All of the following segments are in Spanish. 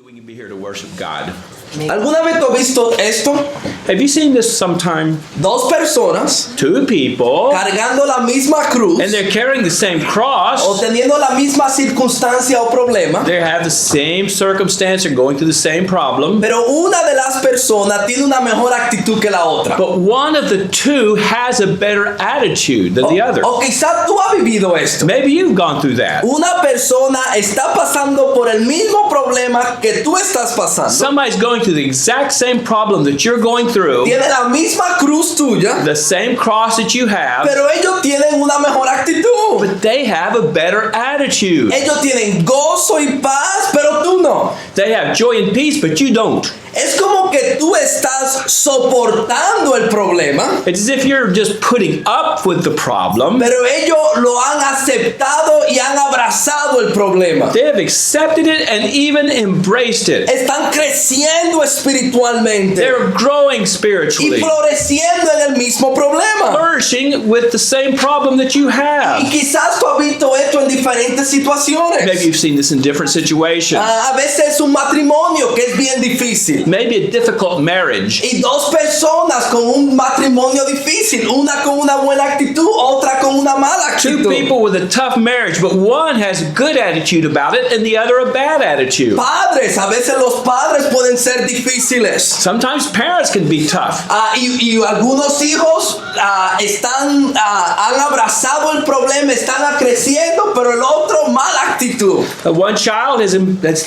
We can be here to worship God. ¿Alguna vez tú has visto esto? Have you seen this sometime? Dos personas Two people, cargando la misma cruz and they're carrying the same o cross. teniendo la misma circunstancia o problema, They have the same circumstance, they're going through the same problem. pero una de las personas tiene una mejor actitud que la otra. But one of the two has a better attitude than the other. O quizás tú has vivido esto. Maybe you've gone through that. Una persona está pasando por el mismo problema que tú estás pasando. Somebody's going through the exact same problem that you're going through, Tiene la misma cruz tuya, the same cross that you have, pero ellos tienen una mejor actitud. but they have a better attitude. Ellos tienen gozo y paz, pero tú no. They have joy and peace, but you don't. Es como que tú estás soportando el problema, It's as if you're just putting up with the problem. pero ellos lo han aceptado y han abrazado el problema. They have accepted it and even embraced it. Están creciendo espiritualmente They're growing y spiritually, floreciendo en el mismo problema. flourishing with the same problem that you Y have. quizás tú has visto esto en diferentes situaciones. Maybe you've seen this in different situations. A veces es un matrimonio que es bien difícil. Maybe a difficult marriage. Y dos personas con un matrimonio difícil, una con una buena actitud, otra con una mala Two actitud. people with a tough marriage, but one has a good attitude about it and the other a bad attitude. Padres, a veces los padres pueden ser difíciles. Sometimes parents can be tough. Y algunos hijos han abrazado el problema, están creciendo, pero el otro mala actitud. One child has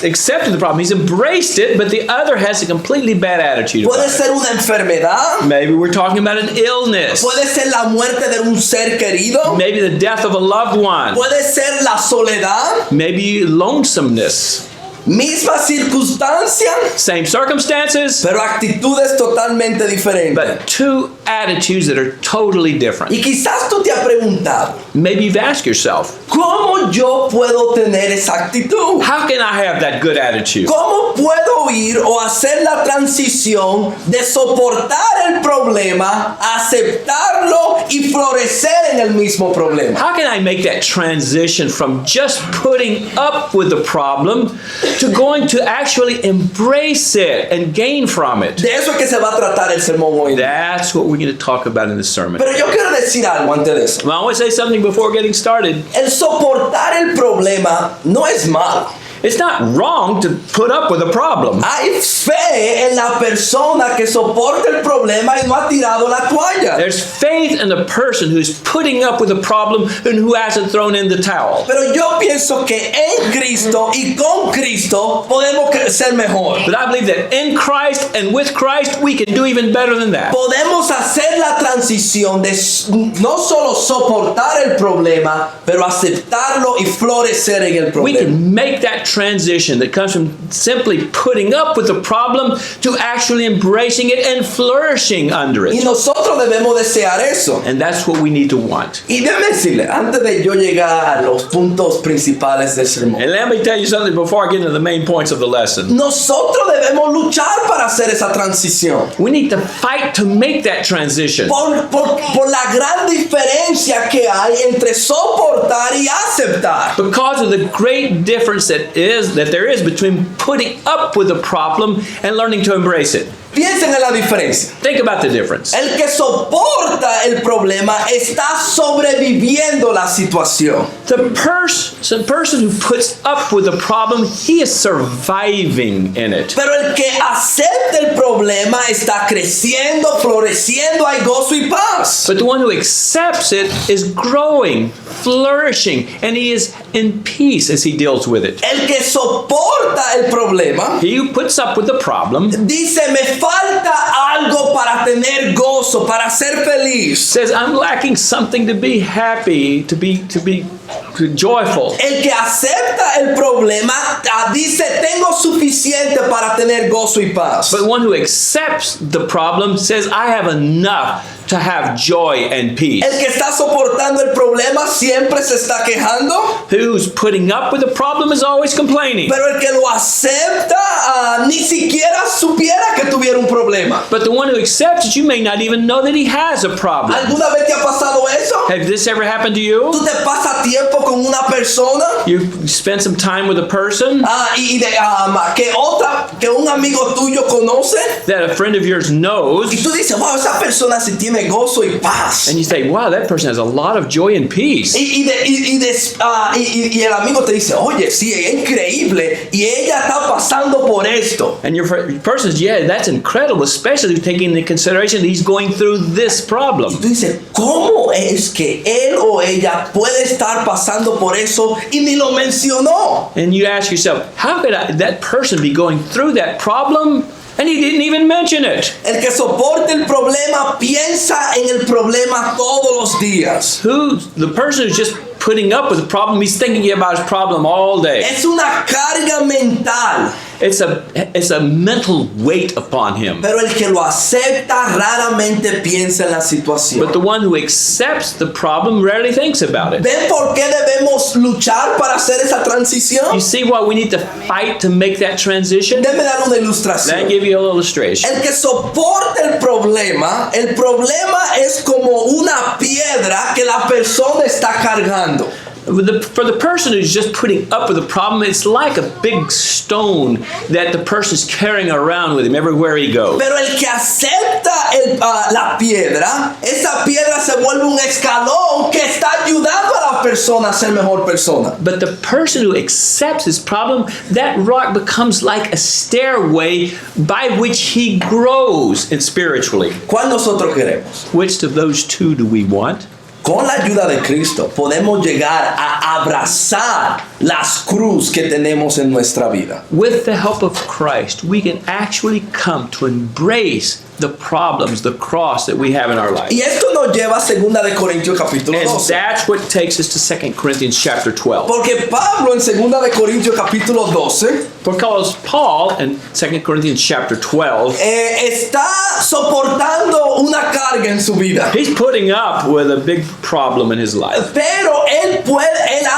accepted the problem. He's embraced it, but the other has a completely bad attitude about Puede it. ser una enfermedad, Maybe we're talking about an illness. puede ser la muerte de un ser querido, Maybe the death of a loved one. puede ser la soledad, Maybe lonesomeness. misma circunstancia, Same circumstances, pero actitudes totalmente diferentes. but two attitudes that are totally different. Y quizás tú te has preguntado, Maybe you've asked yourself, ¿cómo yo puedo tener esa actitud? how can I have that good attitude? ¿Cómo puedo ir o hacer la transición de soportar el problema, aceptarlo y florecer en el mismo problema? How can I make that transition from just putting up with the problem to going to actually embrace it and gain from it? De eso es que se va a tratar el sermón hoy. That's what we're going to talk about in this sermon. Pero yo quiero decir algo antes de eso. Well, I want to say something before getting started. El soportar el problema no es malo. It's not wrong to put up with a problem. Hay fe en la persona que soporta el problema y no ha tirado la toalla. There's faith in the person who's putting up with a problem and who hasn't thrown in the towel. Pero yo pienso que en Cristo y con Cristo podemos ser mejor. But I believe that in Christ and with Christ, we can do even better than that. Podemos hacer la transición de no solo soportar el problema, pero aceptarlo y florecer en el We problema. can make that transition that comes from simply putting up with the problem to actually embracing it and flourishing under Y it. nosotros debemos desear eso. And that's what we need to want. Y déjeme decirle, antes de yo llegar a los puntos principales del sermón, And let me tell you something before I get into the main points of the lesson. nosotros debemos luchar para hacer esa transición. We need to fight to make that transition. Por la gran diferencia que hay entre soportar y aceptar. Because of the great difference that there is between putting up with a problem and learning to embrace it. Piensen en la diferencia. Think about the difference. El que soporta el problema está sobreviviendo la situación. The person who puts up with a problem, he is surviving in it. Pero el que acepta el problema está creciendo, floreciendo, hay gozo y paz. But the one who accepts it is growing, flourishing, and he is in peace as he deals with it. El que soporta el problema He who puts up with the problem dice, me falta algo para tener gozo, para ser feliz. says, I'm lacking something to be happy, to be joyful. El que acepta el problema dice, tengo suficiente para tener gozo y paz. But one who accepts the problem says, I have enough to have joy and peace? El que está soportando el problema siempre se está quejando, Who's putting up with the problem is always complaining. pero el que lo acepta ni siquiera supiera que tuviera un problema. But the one who accepts it, you may not even know that he has a problem. ¿Alguna vez te ha pasado eso? Have this ever happened to you? ¿Tú te pasas tiempo con una persona You spend some time with a person que un amigo tuyo conoce that a friend of yours knows, y tú dices, wow, esa persona sí tiene gozo y paz? and you say, wow, that person has a lot of joy and peace. Y el amigo te dice, oye, sí, es increíble y ella está pasando por esto. And your person says, yeah, that's incredible, especially taking into consideration that he's going through this problem. Tú dices, ¿cómo es que él o ella puede estar pasando por eso y ni lo mencionó? And you ask yourself, how could that person be going through that problem and he didn't even mention it? El que soporta el problema piensa en el problema todos los días. The person who's just putting up with the problem, he's thinking about his problem all day. Es una carga mental. It's a mental weight upon him. Pero el que lo acepta raramente piensa en la situación. But the one who accepts the problem rarely thinks about it. ¿Ven por qué debemos luchar para hacer esa transición? You see why we need to fight to make that transition? Déme dar una Let me ilustración. give you a little illustration. El que soporta el problema es como una piedra que la persona está cargando. For the person who's just putting up with the problem, it's like a big stone that the person's carrying around with him everywhere he goes. Pero el que acepta la piedra, esa piedra se vuelve un escalón que está ayudando a la persona a ser mejor persona. But the person who accepts his problem, that rock becomes like a stairway by which he grows spiritually. ¿Cuál nosotros queremos? Which of those two do we want? Con la ayuda de Cristo podemos llegar a abrazar las cruz que tenemos en nuestra vida. With the help of Christ, we can actually come to embrace the problems, the cross that we have in our life. Y esto nos lleva a 2 Corintios capítulo And 12. that's what takes us to 2 Corinthians chapter 12. Porque Pablo en 2 Corintios capítulo 12 Because Paul in 2 Corinthians chapter 12, está soportando una carga en su vida. he's putting up with a big problem in his life. Pero él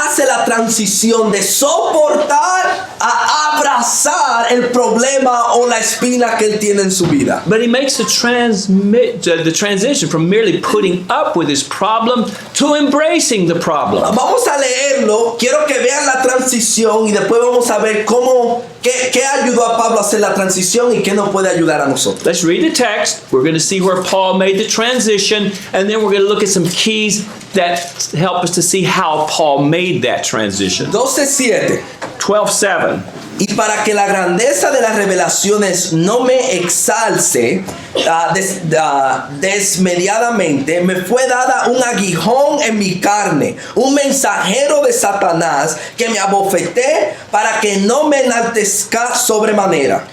hace la transición de soportar a abrazar el problema o la espina que él tiene en su vida. But he makes the transition from merely putting up with his problem to embracing the problem. Vamos a leerlo, quiero que vean la transición y después vamos a ver qué ayudó a Pablo a hacer la transición y qué nos puede ayudar a nosotros. Let's read the text. We're going to see where Paul made the transition, and then we're going to look at some keys that help us to see how Paul made that transition. 12:7. 12:7. Y para que la grandeza de las revelaciones no me exalce desmediadamente, me fue dada un aguijón en mi carne, un mensajero de Satanás que me abofeté para que no me enaltezca sobremanera.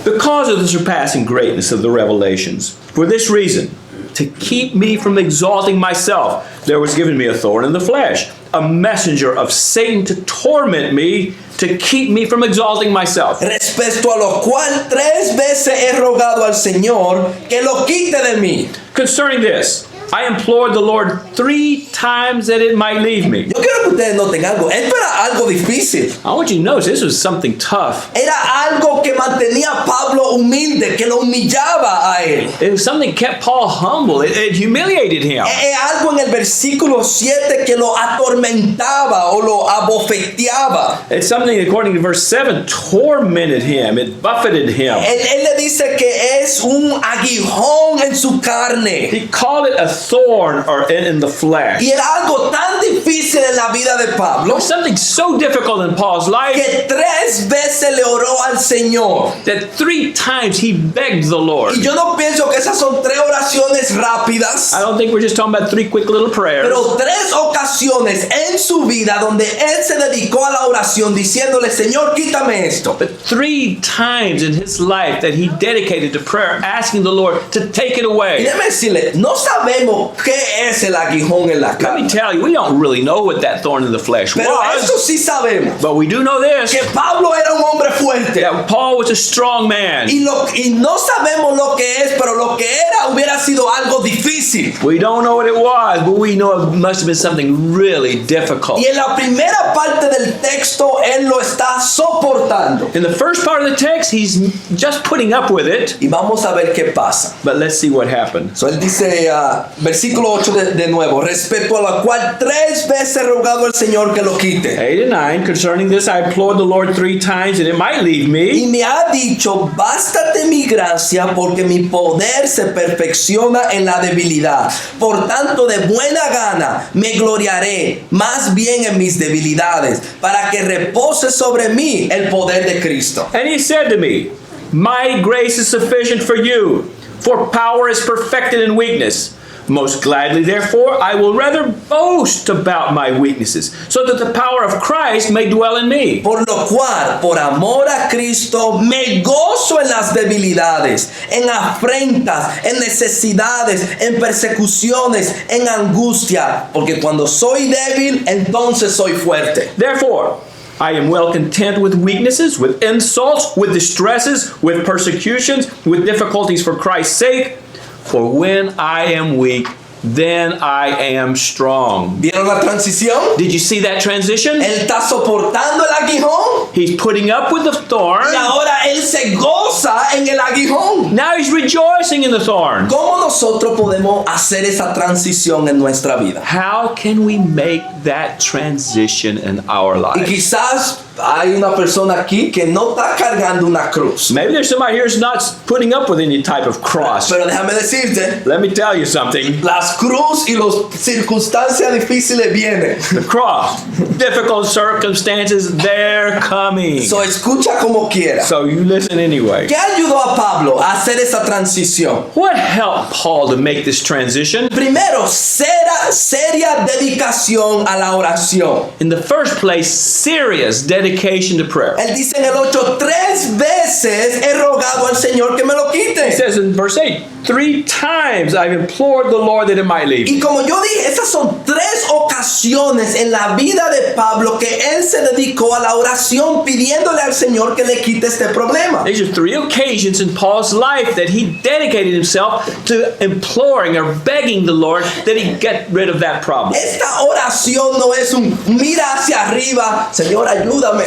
Because of the surpassing greatness of the revelations, for this reason, to keep me from exalting myself, there was given me a thorn in the flesh, a messenger of Satan to torment me, to keep me from exalting myself. Respecto a lo cual 3 veces he rogado al Señor que lo quite de mí. Concerning this, I implored the Lord 3 times that it might leave me. Yo quiero que ustedes noten algo. Esto era algo difícil. I want you to notice this was something tough. Era algo que mantenía a Pablo humilde, que lo humillaba a él. It was something that kept Paul humble. It humiliated him. Es algo en el versículo 7 que lo atormentaba o lo abofeteaba. It's something, according to verse 7, tormented him. It buffeted him. Él le dice que es un aguijón en su carne. He called it a thorn or in the flesh. Y era algo tan difícil en la vida de It Pablo was something so difficult in Paul's life que 3 veces le oró al Señor. that 3 times he begged the Lord. Y yo no pienso que esas son 3 oraciones rápidas, I don't think we're just talking about 3 quick little prayers. pero 3 ocasiones en su vida donde él se dedicó a la oración diciéndole, Señor, quítame esto. But 3 times in his life that he dedicated to prayer, asking the Lord to take it Y away. déjeme decirle, no sabemos qué es el aguijón en la Let me carne. tell you, we don't really really know what that thorn in the flesh Pero eso was, sí sabemos, but we do know this, que Pablo era un hombre fuerte. that Paul was a strong man. Y no sabemos lo que es, pero lo que era hubiera sido algo difícil. We don't know what it was, but we know it must have been something really difficult. Y en la primera parte del texto, él lo está soportando. In the first part of the text, he's just putting up with it, Y vamos a ver qué pasa. but let's see what happened. So él dice, versículo 8 de nuevo, respecto a la cual 3 veces he rogado al Señor que lo quite. 8 and 9, concerning this I implored the Lord 3 times that it might leave Y me. me ha dicho, bástate mi gracia, porque mi poder se perfecciona en la debilidad. Por tanto, de buena gana me gloriaré más bien en mis debilidades, para que repose sobre mí el poder de Cristo. And he said to me, my grace is sufficient for you, for power is perfected in weakness. Most gladly, therefore, I will rather boast about my weaknesses, so that the power of Christ may dwell in me. Por lo cual, por amor a Cristo, me gozo en las debilidades, en afrentas, en necesidades, en persecuciones, en angustia, porque cuando soy débil, entonces soy fuerte. Therefore, I am well content with weaknesses, with insults, with distresses, with persecutions, with difficulties for Christ's sake. For when I am weak, then I am strong. ¿Vieron la transición? Did you see that transition? Él está soportando el aguijón He's putting up with the thorn. y ahora él se goza en el aguijón. Now he's rejoicing in the thorn. ¿Cómo nosotros podemos hacer esa transición en nuestra vida? How can we make that transition in our Y life? quizás hay una persona aquí que no está cargando una cruz. Maybe there's somebody here who's not putting up with any type of cross. Pero déjame decirte, Let me tell you something. las cruz y las circunstancias difíciles vienen. The cross, difficult circumstances, they're coming. So escucha como quiera. So you listen anyway. ¿Qué ayudó a Pablo a hacer esa transición? What helped Paul to make this transition? Primero, seria dedicación a la oración. In the first place, serious dedication to prayer. Él dice en el 8, 3 veces he rogado al Señor que me lo He quite. says in verse 8, 3 times I've implored the Lord that it might leave. Y como yo dije, esas son 3 ocasiones en la vida de Pablo que él se dedicó a la oración pidiéndole al Señor que le quite este problema. These are 3 occasions in Paul's life that he dedicated himself to imploring or begging the Lord that he get rid of that problem. Esta oración no es un mira hacia arriba, Señor, ayúdame.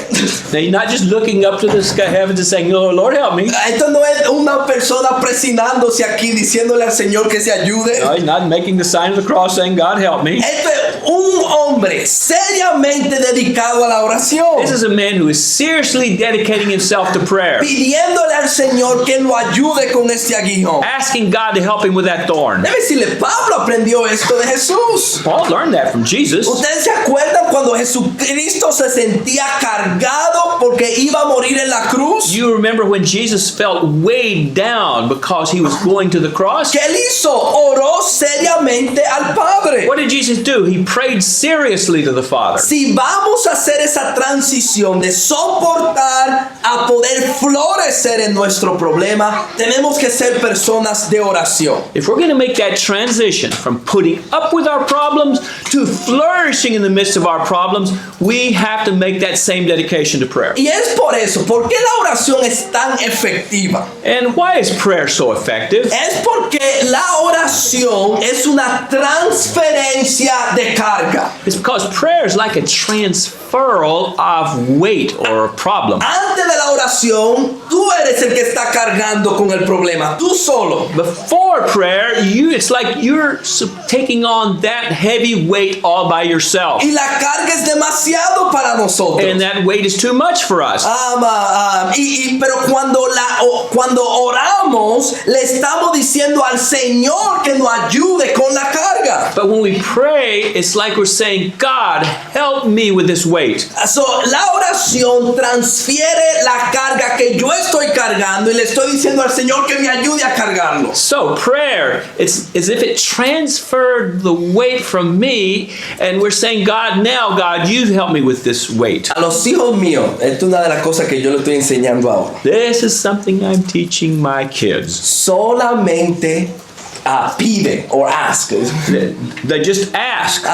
Now you're not just looking up to the sky heavens and saying, oh, Lord, help me. Esto no es una persona presinándose aquí diciéndole al Señor que se ayude. No, you're not making the sign of the cross saying, God, help me. Esto es un hombre seriamente dedicado a la oración, This is a man who is seriously dedicating himself to prayer, pidiéndole al Señor que lo ayude con este aguijón. asking God to help him with that thorn. Debe decirle, Pablo aprendió esto de Jesús. Paul learned that from Jesus. ¿Ustedes se acuerdan cuando Jesucristo se sentía cargado porque iba a morir en la cruz? You remember when Jesus felt weighed down because he was going to the cross? ¿Qué él hizo? Oró seriamente al Padre. What did Jesus do? He prayed seriously to the Father. Si vamos a hacer esa transición de soportar a poder florecer en nuestro problema, tenemos que ser personas de oración. If we're going to make that transition from putting up with our problems to flourishing in the midst of our problems, we have to make that same dedication to prayer. Y es por eso, ¿por qué la oración es tan efectiva? And why is prayer so effective? Es porque la oración es una transferencia de carga. It's because prayer is like a transferal of weight or a problem. Antes de la oración, tú eres el que está cargando con el problema, tú solo. Before prayer, it's like you're taking on that heavy weight all by yourself. Y la carga es demasiado para nosotros. And that weight is too much for us. Pero cuando oramos, le estamos diciendo al Señor que nos ayude con la carga. But when we pray, it's like we're saying, God, help me with this weight. So, la oración transfiere la carga que yo estoy cargando y le estoy diciendo al Señor que me ayude a cargarlo. So prayer, it's as if it transferred the weight from me, and we're saying, God, now, God, you help me with this weight. A los hijos míos, esto es una de las cosas que yo le estoy enseñando ahora. This is something I'm teaching my kids. Solamente pide o ask. They just ask.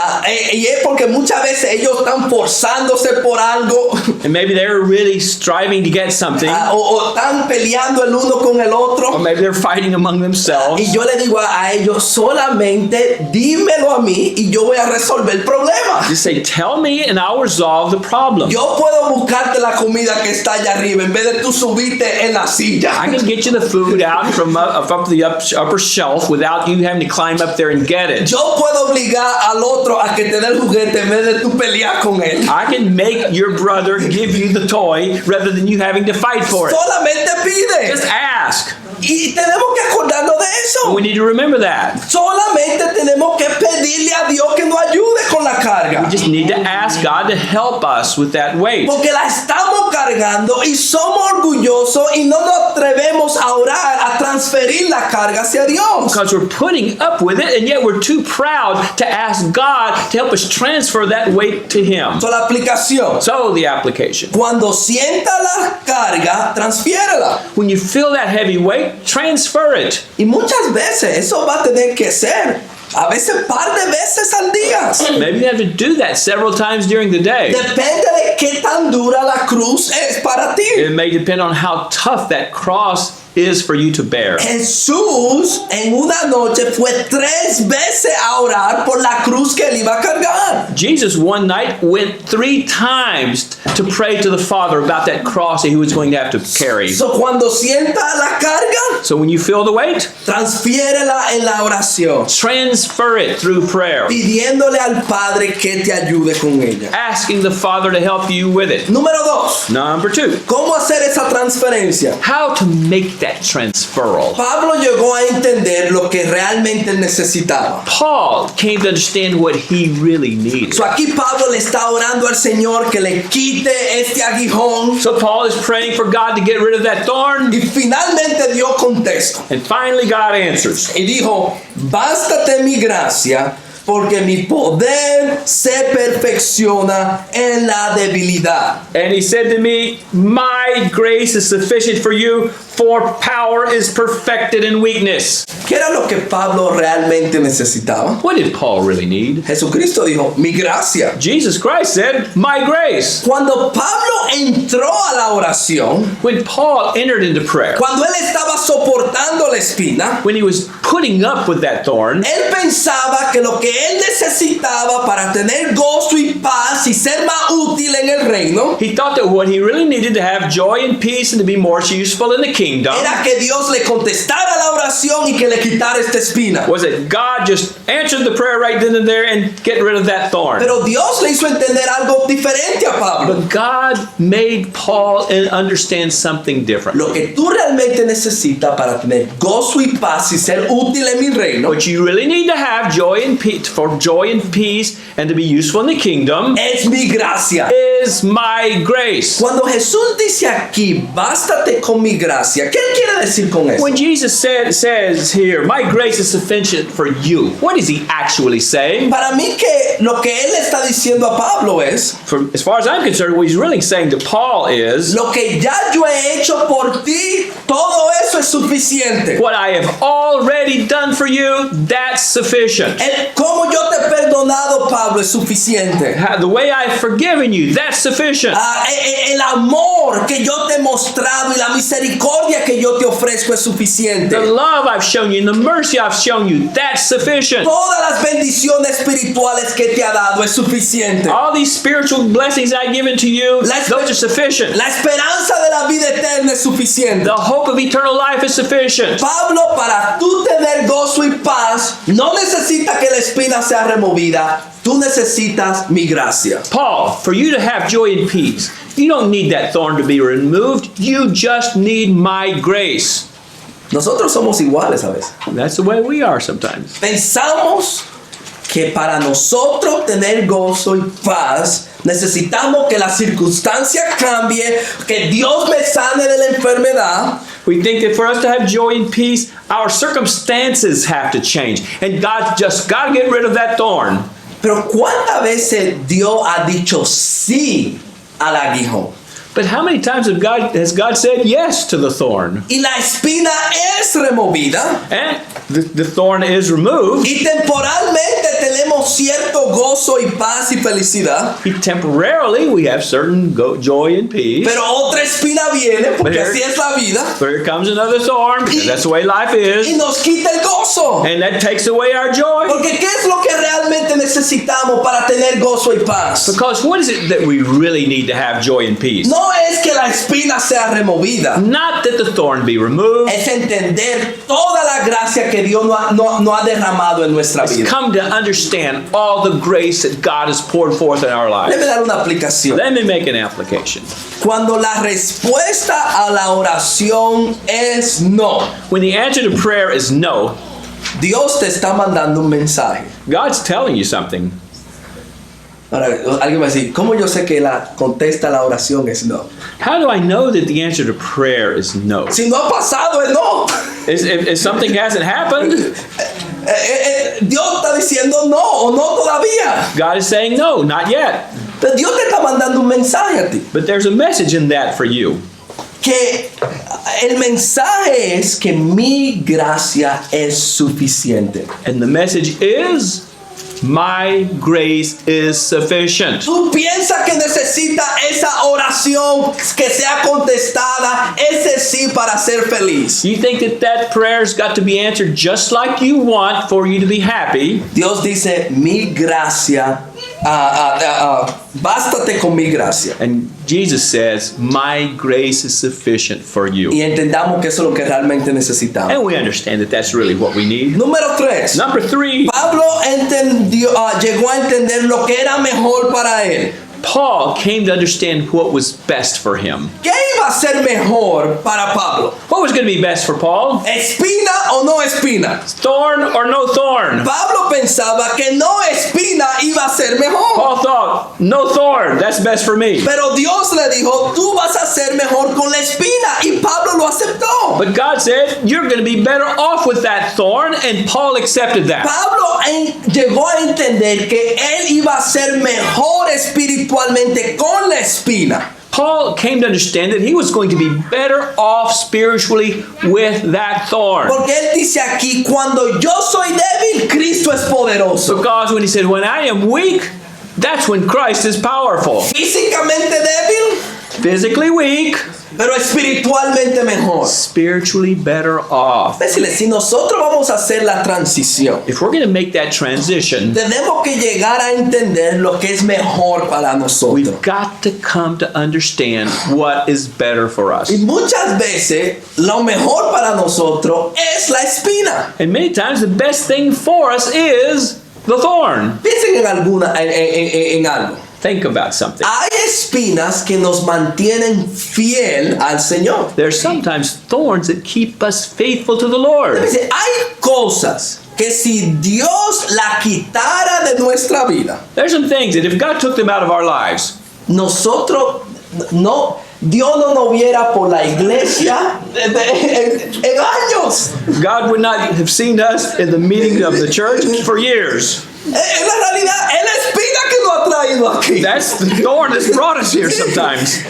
Y es porque muchas veces ellos están forzándose por algo And maybe they're really striving to get something. o están peleando el uno con el Or otro. maybe they're fighting among themselves. Y yo le digo a ellos, solamente dímelo a mí y yo voy a resolver el problema. Just say, tell me and I'll resolve the problem. Yo puedo buscarte la comida que está allá arriba en vez de tú subirte en la silla. I can get you the food out from up the upper shelf without you having to climb up there and get it. Yo puedo obligar al otro a que te dé el juguete en vez de tú pelear con él. I can make your brother give you the toy rather than you having to fight for it. Solamente pide. Just ask. Y tenemos que acordarnos de eso. We need to remember that. Solamente tenemos que pedirle a Dios que nos ayude con la carga. We just need to ask God to help us with that weight. Porque la estamos cargando y somos orgullosos y no nos atrevemos a orar, a transferir la carga hacia Dios. Because we're putting up with it and yet we're too proud to ask God to help us transfer that weight to Him. So, la aplicación. So the application. Cuando sienta la carga, transfiérela. When you feel that heavy weight, transfer it. Y muchas veces eso va a tener que ser, a veces par de veces al día. Maybe you have to do that several times during the day. Depende de qué tan dura la cruz es para ti. It may depend on how tough that cross is for you to bear. Jesús en una noche fue 3 veces a orar por la cruz que él iba a cargar. Jesus one night went 3 times to pray to the Father about that cross that he was going to have to carry. So, cuando sienta la carga, So when you feel the weight, transfiérela en la oración, transfer it through prayer, pidiéndole al Padre que te ayude con ella. asking the Father to help you with it. Número 2. Number 2, ¿Cómo hacer esa transferencia? how to make that transferal. Pablo llegó a entender lo que realmente necesitaba. Paul came to understand what he really needed. So, aquí Pablo le está orando al Señor que le quite este aguijón. So Paul is praying for God to get rid of that thorn, Y finalmente Dios contesta. and finally God answers. Y dijo, bástate mi gracia, porque mi poder se perfecciona en la debilidad. And he said to me, my grace is sufficient for you, for power is perfected in weakness. ¿Qué era lo que Pablo realmente necesitaba? What did Paul really need? Jesucristo dijo, mi gracia. Jesus Christ said, my grace. Cuando Pablo entró a la oración, When Paul entered into prayer, cuando él estaba soportando la espina, when he was putting up with that thorn, él pensaba que lo que él necesitaba para tener gozo y paz y ser más útil en el reino, he thought that what he really needed to have joy and peace and to be more useful in the kingdom era que Dios le contestara la oración y que le quitara esta espina. was that God just answered the prayer right then and there and get rid of that thorn. Pero Dios le hizo entender algo diferente a Pablo. But God made Paul understand something different. Lo que tú realmente necesitas para tener gozo y paz y ser útil en mi reino What you really need to have joy and peace, for joy and peace and to be useful in the kingdom es mi gracia. is my grace. Cuando Jesús dice aquí, bástate con mi gracia, ¿qué él quiere decir con eso? When Jesus says here, my grace is sufficient for you, what is he actually saying? Para mí que lo que él está diciendo a Pablo es, As far as I'm concerned, what he's really saying to Paul is, lo que ya yo he hecho por ti, todo eso es suficiente. what I have already done for you, that's sufficient. Como yo te he perdonado, Pablo, es suficiente. The way I've forgiven you, that's sufficient. El amor que yo te he mostrado y la misericordia que yo te ofrezco es suficiente. The love I've shown you and the mercy I've shown you, that's sufficient. Todas las bendiciones espirituales que te ha dado es suficiente. All these spiritual blessings I've given to you, those are sufficient. La esperanza de la vida eterna es suficiente. The hope of eternal life is sufficient. Pablo, para tú tener gozo y paz, no necesita que la espina sea removida. Tú necesitas mi gracia. Paul, for you to have joy and peace, you don't need that thorn to be removed. You just need my grace. Nosotros somos iguales a veces. That's the way we are sometimes. Pensamos que para nosotros tener gozo y paz necesitamos que la circunstancia cambie, que Dios me sane de la enfermedad. We think that for us to have joy and peace, our circumstances have to change. And God just got to get rid of that thorn. Pero ¿cuántas veces Dios ha dicho sí al aguijón? But how many times has God said yes to the thorn? Y la espina es removida. And the thorn is removed. Y temporalmente tenemos cierto gozo y paz y felicidad. Temporarily, we have certain joy and peace. Pero otra espina viene, porque así es la vida. But here comes another thorn, because that's the way life is. Y nos quita el gozo. And that takes away our joy. Porque ¿qué es lo que realmente necesitamos para tener gozo y paz? Because what is it that we really need to have joy and peace? No es que la espina sea removida. Not that the thorn be removed. Es entender toda la gracia que Dios no ha derramado en nuestra It's vida. come to understand all the grace that God has poured forth in our lives. Déjame dar una aplicación. Let me make an application. Cuando la respuesta a la oración es no, When the answer to prayer is no, Dios te está mandando un mensaje. God's telling you something. Ahora, alguien va a decir, ¿cómo yo sé que la contesta la oración es no? How do I know that the answer to prayer is no? Si no ha pasado es no. If something hasn't happened, Dios está diciendo no o no todavía. God is saying no, not yet. Pero Dios te está mandando un mensaje a ti. But there's a message in that for you. Que el mensaje es que mi gracia es suficiente. And the message is, my grace is sufficient. Tú piensas que necesita esa oración que sea contestada, ese sí para ser feliz. You think that prayer's got to be answered just like you want for you to be happy. Dios dice, mi gracia, bástate con mi gracia. And Jesus says, my grace is sufficient for Y you. entendamos que eso es lo que realmente necesitamos. And we understand that that's really what we need. Número 3. Number 3, Pablo llegó a entender lo que era mejor para él. Paul came to understand what was best for him. ¿Qué iba a ser mejor para Pablo? What was going to be best for Paul? ¿Espina o no espina? Thorn or no thorn? Pablo pensaba que no espina iba a ser mejor. Paul thought, no thorn, that's best for me. Pero Dios le dijo, tú vas a ser mejor con la espina. Y Pablo lo aceptó. But God said, you're going to be better off with that thorn, and Paul accepted that. Pablo llegó a entender que él iba a ser mejor espiritualmente con la espina. Paul came to understand that he was going to be better off spiritually with that thorn. Porque él dice aquí, cuando yo soy débil, Cristo es poderoso. Because when he said, when I am weak, that's when Christ is powerful. Físicamente débil, Physically weak, pero espiritualmente mejor. spiritually better off. Decirle, si nosotros vamos a hacer la transición, If we're going to make that transition, tenemos que llegar a entender lo que es mejor para nosotros. we've got to come to understand what is better for us. Y muchas veces lo mejor para nosotros es la espina. And many times the best thing for us is the thorn. Piensen en algo. Think about something. Hay espinas que nos mantienen fiel al Señor. There's sometimes thorns that keep us faithful to the Lord. Dice, hay cosas que si Dios la quitara de nuestra vida, There's some things that if God took them out of our lives, nosotros no, Dios no nos viera por la iglesia en años. God would not have seen us in the meeting of the church for years. En la realidad, es la espina que nos ha traído aquí. That's the thorn that's brought us here sometimes.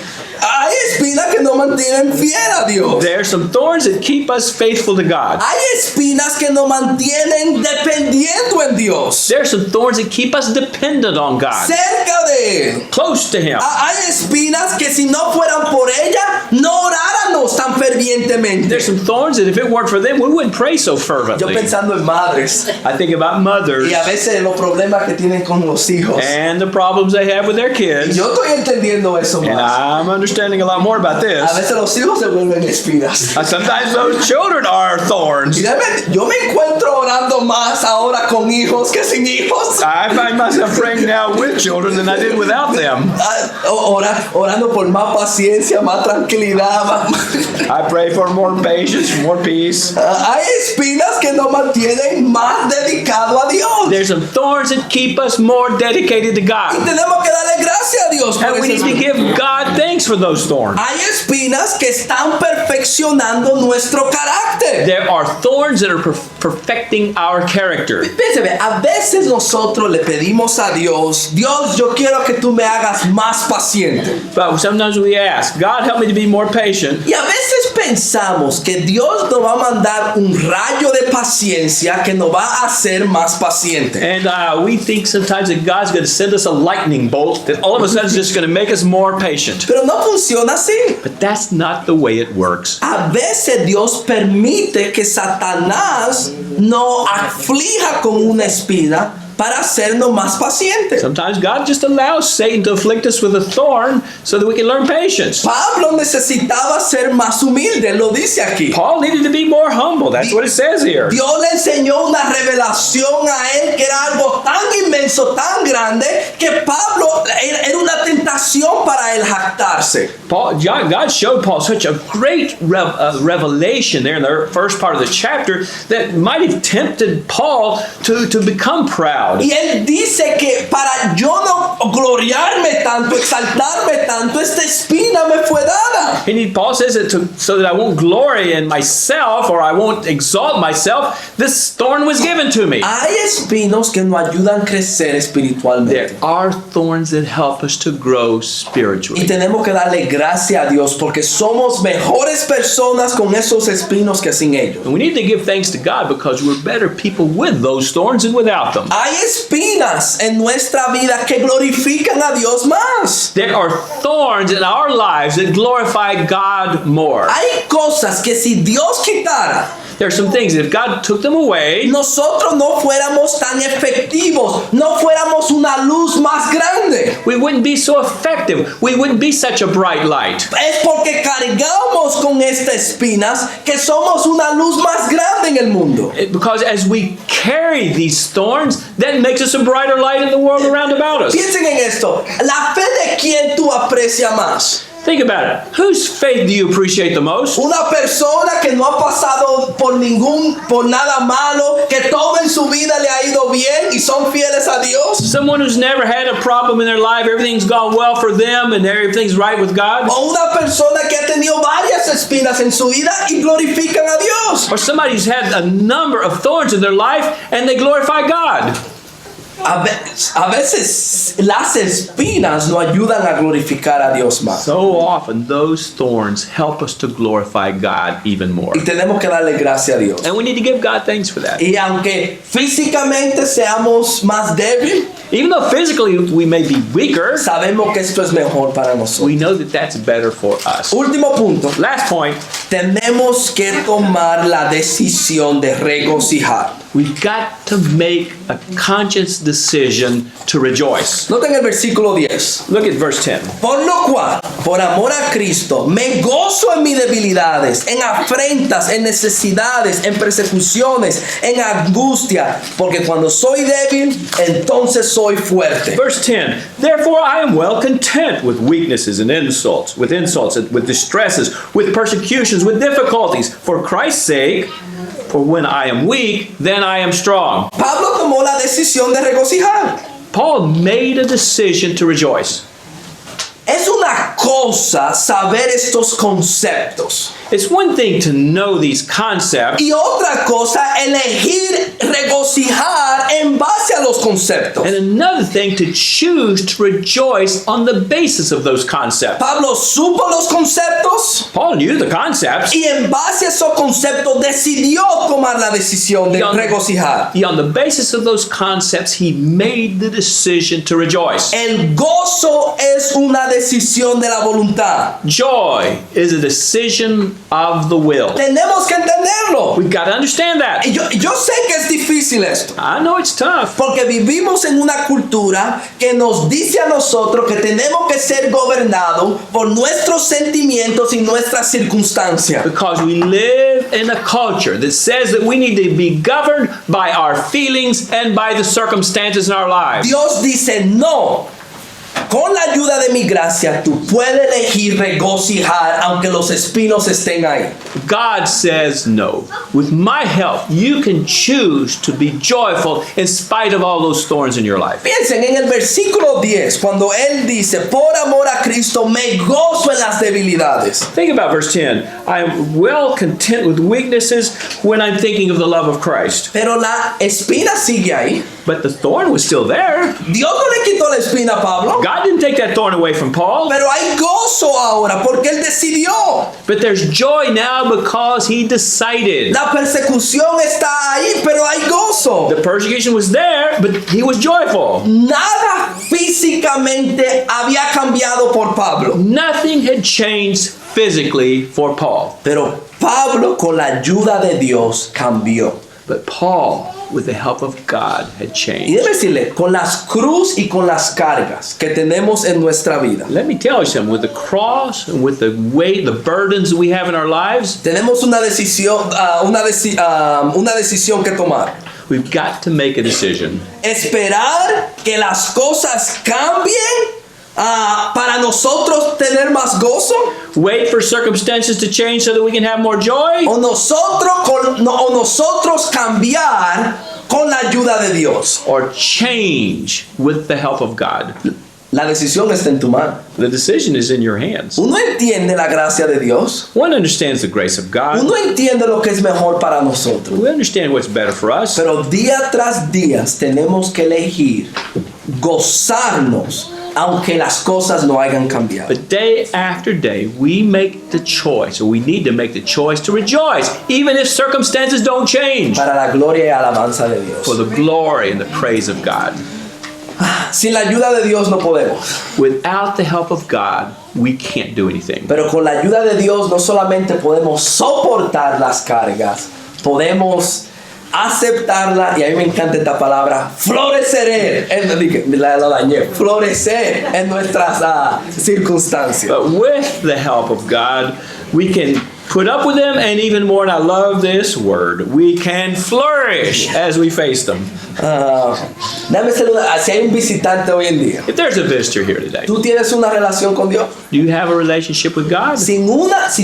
Hay espinas que nos mantienen fiel a Dios. There are some thorns that keep us faithful to God. Hay espinas que nos mantienen dependiendo en Dios. There are some thorns that keep us dependent on God, Cerca de Él. close to Him. Hay espinas que si no fueran por ella, no oráramos tan fervientemente. There's some thorns that if it weren't for them, we wouldn't pray so Yo fervently. pensando en madres I think about mothers y a veces los problemas que tienen con los hijos. and the problems they have with their kids. Yo estoy entendiendo eso And más. I'm understanding a lot more about A this. veces los hijos se vuelven espinas. Sometimes those children are thorns. Y yo me encuentro orando más ahora con hijos que sin hijos. I find myself praying now with children than I did without them. Orando por más paciencia, más tranquilidad. I pray for more patience, more peace. Hay espinas que nos mantienen más dedicados a Dios. There's some thorns that keep us more dedicated to Y God. tenemos que darle gracias a Dios por And we esas need to give God thanks for those thorns. Hay espinas que están perfeccionando nuestro carácter. There are thorns that are perfecting our character. Piénseme, a veces nosotros le pedimos a Dios, Dios, yo quiero quiero que tú me hagas más paciente. But sometimes we ask, God, help me to be more patient. Y a veces pensamos que Dios nos va a mandar un rayo de paciencia que nos va a hacer más paciente. And we think sometimes that God's going to send us a lightning bolt that all of a sudden is just going to make us more patient. Pero no funciona así. But that's not the way it works. A veces Dios permite que Satanás nos aflija con una espina para hacernos más pacientes. Sometimes God just allows Satan to afflict us with a thorn so that we can learn patience. Pablo necesitaba ser más humilde, lo dice aquí. Paul needed to be more humble. That's what it says here. Dios le enseñó una revelación a él que era algo tan inmenso, tan grande, que Pablo era una tentación para él jactarse. God showed Paul such a great revelation there in the first part of the chapter that might have tempted Paul to become proud. Y él dice que para yo no gloriarme tanto, exaltarme tanto, esta espina me fue dada. And Paul says it so that I won't glory in myself or I won't exalt myself. This thorn was given to me. Hay espinos que nos ayudan a crecer espiritualmente. There are thorns that help us to grow spiritually. Y tenemos que darle gracias a Dios porque somos mejores personas con esos espinos que sin ellos. And we need to give thanks to God because we're better people with those thorns than without them. Hay espinas en nuestra vida que glorifican a Dios más. There are thorns in our lives that glorify God more. Hay cosas que si Dios quitara, There are some things that if God took them away, nosotros no fuéramos tan efectivos, no fuéramos una luz más grande. we wouldn't be so effective. We wouldn't be such a bright light. Es porque cargamos con estas espinas que somos una luz más grande en el mundo. Because as we carry these thorns, that makes us a brighter light in the world around about us. Piensen en esto. La fe de quién tú aprecias más. Think about it. Whose faith do you appreciate the most? Una persona que no ha pasado por nada malo, que todo en su vida le ha ido bien y son fieles a Dios. Someone who's never had a problem in their life, everything's gone well for them and everything's right with God? O una persona que ha tenido varias espinas en su vida y glorifican a Dios. Or somebody who's had a number of thorns in their life and they glorify God? A veces las espinas nos ayudan a glorificar a Dios más. So often those thorns help us to glorify God even more. Y tenemos que darle gracias a Dios. And we need to give God thanks for that. Y aunque físicamente seamos más débiles, Even though physically we may be weaker, sabemos que esto es mejor para nosotros. we know that that's better for us. Último punto. Last point, Tenemos que tomar la decisión de regocijar. we've got to make a conscious decision to rejoice. Noten el versículo 10. Look at verse 10. Por lo cual, por amor a Cristo, me gozo en mis debilidades, en afrentas, en necesidades, en persecuciones, en angustia, porque cuando soy débil, entonces soy fuerte. Verse 10, therefore I am well content with weaknesses and insults, with distresses, with persecutions, with difficulties, for Christ's sake. For when I am weak, then I am strong. Pablo tomó la decisión de regocijar. Paul made a decision to rejoice. Es una cosa saber estos conceptos. It's one thing to know these concepts, Y otra cosa, elegir regocijar en base a los conceptos. and another thing to choose to rejoice on the basis of those concepts. Pablo supo los conceptos Paul knew the concepts, y en base a esos conceptos decidió tomar la decisión de regocijar. and on the basis of those concepts, he made the decision to rejoice. El gozo es una decisión de la voluntad. Joy is a decision of the will. Tenemos que entenderlo. We've got to understand that. Y yo sé que es difícil esto. I know it's tough. Porque vivimos en una cultura que nos dice a nosotros que tenemos que ser gobernados por nuestros sentimientos y nuestras circunstancias. Because we live in a culture that says that we need to be governed by our feelings and by the circumstances in our lives. Dios dice no. Con la ayuda de mi gracia, tú puedes elegir regocijar aunque los espinos estén ahí. God says no. With my help, you can choose to be joyful in spite of all those thorns in your life. Piensen en el versículo 10, cuando él dice, por amor a Cristo me gozo en las debilidades. Think about verse 10. I am well content with weaknesses when I'm thinking of the love of Christ. Pero la espina sigue ahí. But the thorn was still there. Dios no le quitó la espina a Pablo. God didn't take that thorn away from Paul. Pero hay gozo ahora porque él decidió. But there's joy now because he decided. La persecución está ahí, pero hay gozo. The persecution was there, but he was joyful. Nada físicamente había cambiado por Pablo. Nothing had changed physically for Paul. Pero Pablo, con la ayuda de Dios, cambió. But Paul, with the help of God, had Y changed. debe decirle, con las cruz y con las cargas que tenemos en nuestra vida, Let me tell you something. With the cross and with the weight, the burdens that we have in our lives, tenemos una decisión que tomar. we've got to make a decision. Esperar que las cosas cambien para nosotros tener más gozo, Wait for circumstances to change so that we can have more joy, o nosotros cambiar con la ayuda de Dios. or change with the help of God. La decisión está en tu mano. The decision is in your hands. Uno entiende la gracia de Dios. One understands the grace of God. Uno entiende lo que es mejor para nosotros. We understand what's better for us. Pero día tras día tenemos que elegir gozarnos aunque las cosas no hayan cambiado. But day after day, we make the choice, or we need to make the choice to rejoice, even if circumstances don't change, Para la gloria y alabanza de Dios. for the glory and the praise of God. Sin la ayuda de Dios no podemos. Without the help of God, we can't do anything. Pero con la ayuda de Dios no solamente podemos soportar las cargas, podemos aceptarla, y a mí me encanta esta palabra, florecer, florecer en nuestras circunstancias. But with the help of God, we can put up with them, and even more, and I love this word, we can flourish as we face them. Déjame saludar, si hay un visitante hoy en día, If there's a visitor here today, ¿tú tienes una relación con Dios? do you have a relationship with God? Si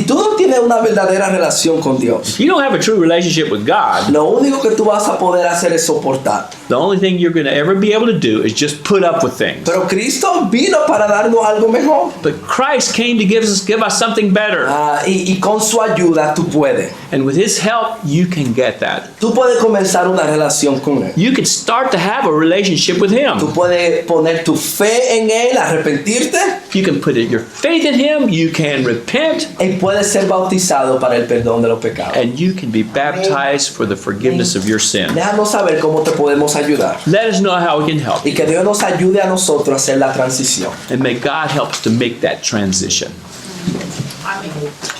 tú no tienes una verdadera relación con Dios, If you don't have a true relationship with God, lo único que tú vas a poder hacer es soportar. the only thing you're going to ever be able to do is just put up with things. Pero Cristo vino para darnos algo mejor. But Christ came to give us something better. Y con su ayuda tú puedes. And with His help, you can get that. Tú puedes comenzar una relación con Él. You can start to have a relationship with Him. Tú puedes poner tu fe en Él, arrepentirte, You can put your faith in Him. You can repent. y puedes ser bautizado para el perdón de los pecados. And you can be baptized for the forgiveness of your sin. Déjanos saber cómo te podemos ayudar. Let us know how we can help. Y que Dios nos ayude a nosotros a hacer la transición. And may God help us to make that transition. Amén.